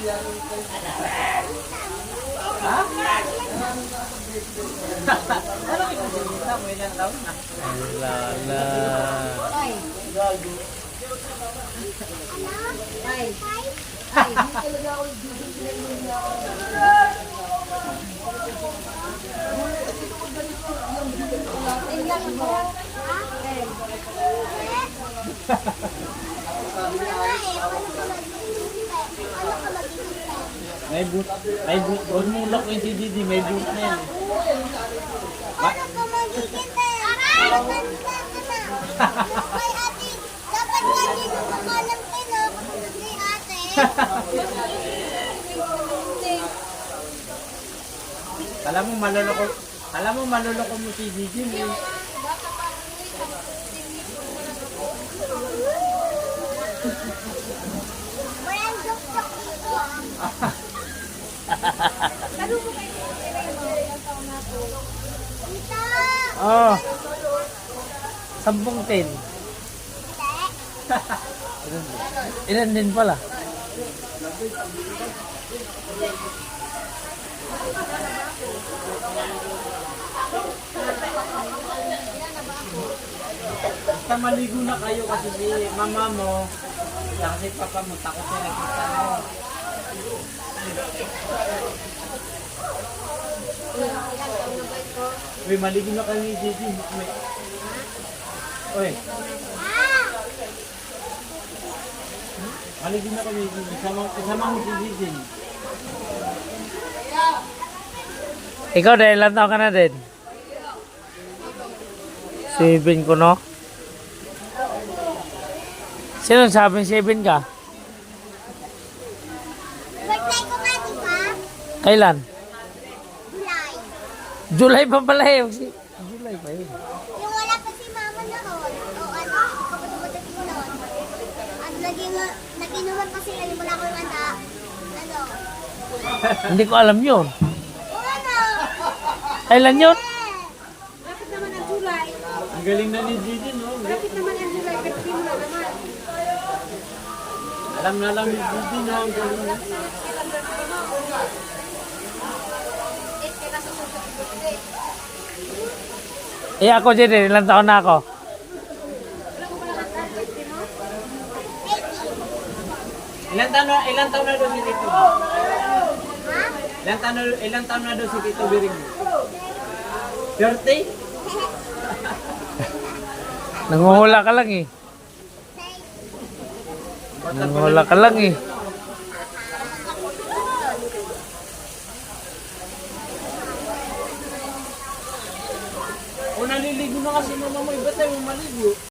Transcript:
Ha? Ano yung sinita mo? Ilang taon na? Lala. Ay. Ay. Ay, hindi talaga ako bibigyan niya ako. Tingnan mo. May boot. May boot. Huwag mong lock yung si Didi. May boot na yan. Ano ka magiging Aray! Matanda ka na. Kay ate, dapat nga dito ka malam kayo kay ate. Alam mo maloloko mo si Didi. Walang joke-joke dito ah. Tita! Oh. 10 10. Ilan din pala? Basta maligo na kayo kasi si mama mo. Kasi papa mo takot na nakita mo. Uy, maligo na kayo ni Didi. Uy. Maligo na kami. Isama mo si Didi. Ikaw dahil ilan taon ka na din? 7 ko no? Sino sabing 7 ka? Birthday ko nga, di ba? Kailan? July. July pa pala eh. July pa yun. Yung wala pa si mama noon. O ano, kapag dumadating noon. At nag-inuman pa sila yung wala ko yung ano. Hindi ko alam yun. O ano? Kailan yun? Bakit naman ang July? Ang galing na ni Didi, no? Bakit naman ang July? Kasi mo na naman. Alam na lang ni Didi, no? Ang galing na. Eh ako din, ilan taon na ako? Ilan taon na doon si Tito? Ilan taon na doon si Tito Biring? 30? Nanguhula ka lang eh. Nanguhula ka lang eh. O naliligo na kasi mama mo, iba tayo maligo.